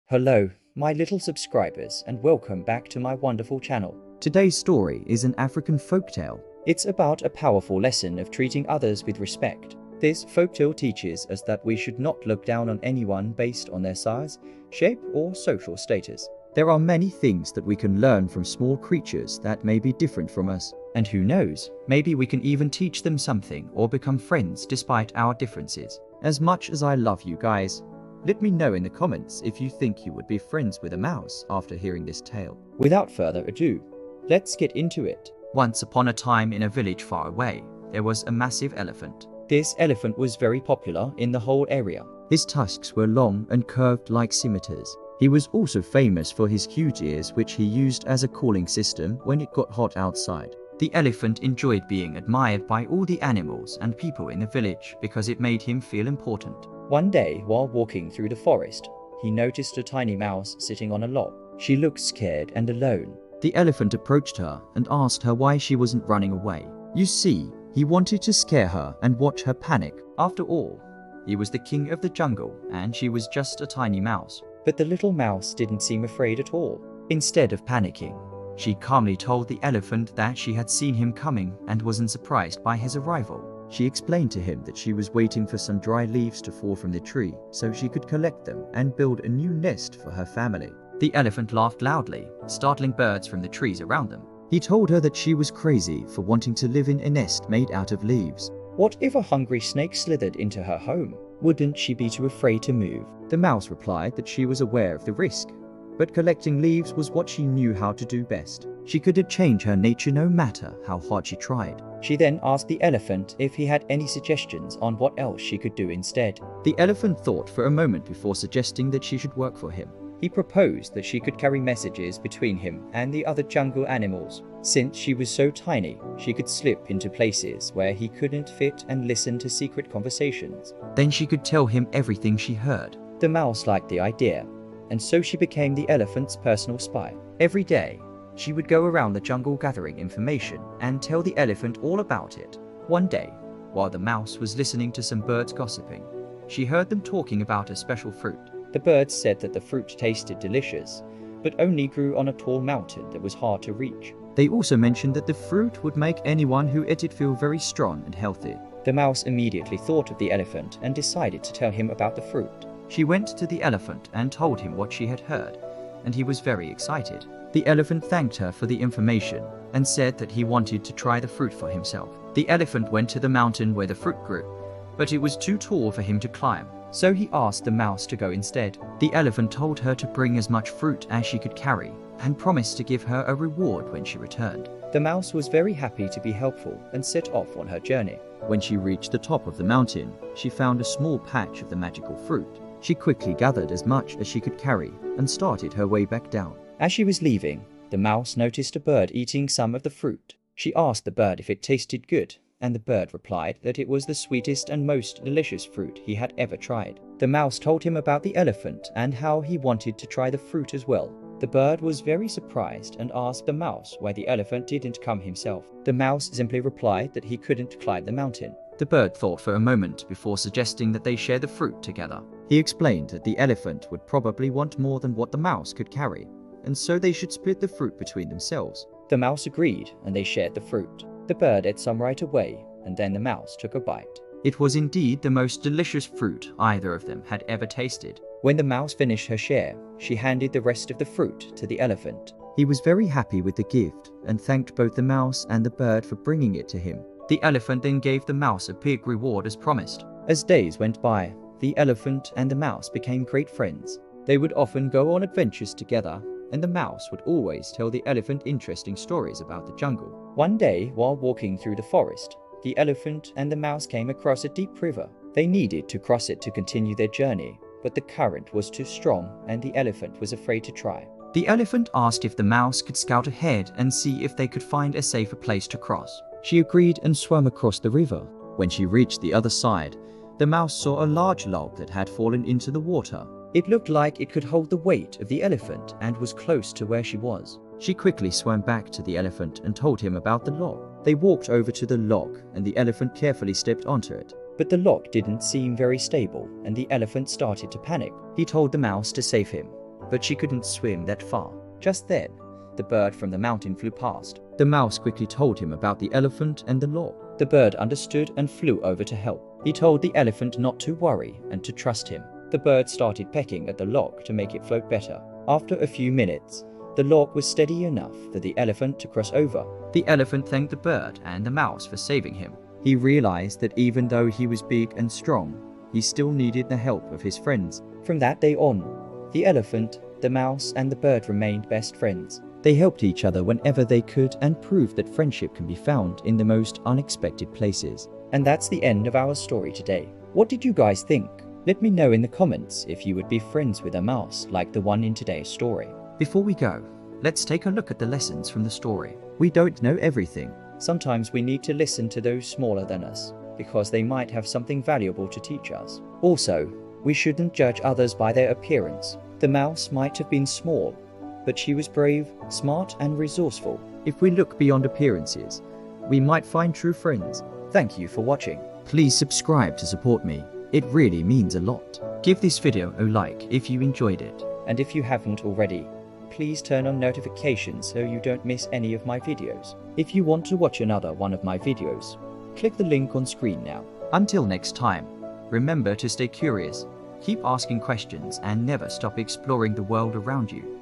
Hello, my little subscribers, and welcome back to my wonderful channel. Today's story is an African folktale. It's about a powerful lesson of treating others with respect. This folktale teaches us that we should not look down on anyone based on their size, shape, or social status. There are many things that we can learn from small creatures that may be different from us. And who knows, maybe we can even teach them something or become friends despite our differences. As much as I love you guys, let me know in the comments if you think you would be friends with a mouse after hearing this tale. Without further ado, let's get into it. Once upon a time in a village far away, there was a massive elephant. This elephant was very popular in the whole area. His tusks were long and curved like scimitars. He was also famous for his huge ears, which he used as a cooling system when it got hot outside. The elephant enjoyed being admired by all the animals and people in the village because it made him feel important. One day, while walking through the forest, he noticed a tiny mouse sitting on a log. She looked scared and alone. The elephant approached her and asked her why she wasn't running away. You see, he wanted to scare her and watch her panic. After all, he was the king of the jungle and she was just a tiny mouse. But the little mouse didn't seem afraid at all. Instead of panicking, she calmly told the elephant that she had seen him coming and wasn't surprised by his arrival. She explained to him that she was waiting for some dry leaves to fall from the tree so she could collect them and build a new nest for her family. The elephant laughed loudly, startling birds from the trees around them. He told her that she was crazy for wanting to live in a nest made out of leaves. What if a hungry snake slithered into her home? Wouldn't she be too afraid to move? The mouse replied that she was aware of the risk, but collecting leaves was what she knew how to do best. She couldn't change her nature no matter how hard she tried. She then asked the elephant if he had any suggestions on what else she could do instead. The elephant thought for a moment before suggesting that she should work for him. He proposed that she could carry messages between him and the other jungle animals. Since she was so tiny, she could slip into places where he couldn't fit and listen to secret conversations. Then she could tell him everything she heard. The mouse liked the idea, and so she became the elephant's personal spy. Every day, she would go around the jungle gathering information and tell the elephant all about it. One day, while the mouse was listening to some birds gossiping, she heard them talking about a special fruit. The birds said that the fruit tasted delicious, but only grew on a tall mountain that was hard to reach. They also mentioned that the fruit would make anyone who ate it feel very strong and healthy. The mouse immediately thought of the elephant and decided to tell him about the fruit. She went to the elephant and told him what she had heard, and he was very excited. The elephant thanked her for the information and said that he wanted to try the fruit for himself. The elephant went to the mountain where the fruit grew, but it was too tall for him to climb, so he asked the mouse to go instead. The elephant told her to bring as much fruit as she could carry and promised to give her a reward when she returned. The mouse was very happy to be helpful and set off on her journey. When she reached the top of the mountain, she found a small patch of the magical fruit. She quickly gathered as much as she could carry and started her way back down. As she was leaving, the mouse noticed a bird eating some of the fruit. She asked the bird if it tasted good, and the bird replied that it was the sweetest and most delicious fruit he had ever tried. The mouse told him about the elephant and how he wanted to try the fruit as well. The bird was very surprised and asked the mouse why the elephant didn't come himself. The mouse simply replied that he couldn't climb the mountain. The bird thought for a moment before suggesting that they share the fruit together. He explained that the elephant would probably want more than what the mouse could carry, and so they should split the fruit between themselves. The mouse agreed, and they shared the fruit. The bird ate some right away, and then the mouse took a bite. It was indeed the most delicious fruit either of them had ever tasted. When the mouse finished her share, she handed the rest of the fruit to the elephant. He was very happy with the gift and thanked both the mouse and the bird for bringing it to him. The elephant then gave the mouse a big reward as promised. As days went by, the elephant and the mouse became great friends. They would often go on adventures together, and the mouse would always tell the elephant interesting stories about the jungle. One day, while walking through the forest, the elephant and the mouse came across a deep river. They needed to cross it to continue their journey, but the current was too strong and the elephant was afraid to try. The elephant asked if the mouse could scout ahead and see if they could find a safer place to cross. She agreed and swam across the river. When she reached the other side, the mouse saw a large log that had fallen into the water. It looked like it could hold the weight of the elephant and was close to where she was. She quickly swam back to the elephant and told him about the log. They walked over to the log and the elephant carefully stepped onto it. But the log didn't seem very stable and the elephant started to panic. He told the mouse to save him, but she couldn't swim that far. Just then, the bird from the mountain flew past. The mouse quickly told him about the elephant and the log. The bird understood and flew over to help. He told the elephant not to worry and to trust him. The bird started pecking at the log to make it float better. After a few minutes, the log was steady enough for the elephant to cross over. The elephant thanked the bird and the mouse for saving him. He realized that even though he was big and strong, he still needed the help of his friends. From that day on, the elephant, the mouse, and the bird remained best friends. They helped each other whenever they could and proved that friendship can be found in the most unexpected places. And that's the end of our story today. What did you guys think? Let me know in the comments if you would be friends with a mouse like the one in today's story. Before we go, let's take a look at the lessons from the story. We don't know everything. Sometimes we need to listen to those smaller than us, because they might have something valuable to teach us. Also, we shouldn't judge others by their appearance. The mouse might have been small, but she was brave, smart, and resourceful. If we look beyond appearances, we might find true friends. Thank you for watching. Please subscribe to support me. It really means a lot. Give this video a like if you enjoyed it. And if you haven't already, please turn on notifications so you don't miss any of my videos. If you want to watch another one of my videos, click the link on screen now. Until next time, remember to stay curious, keep asking questions, and never stop exploring the world around you.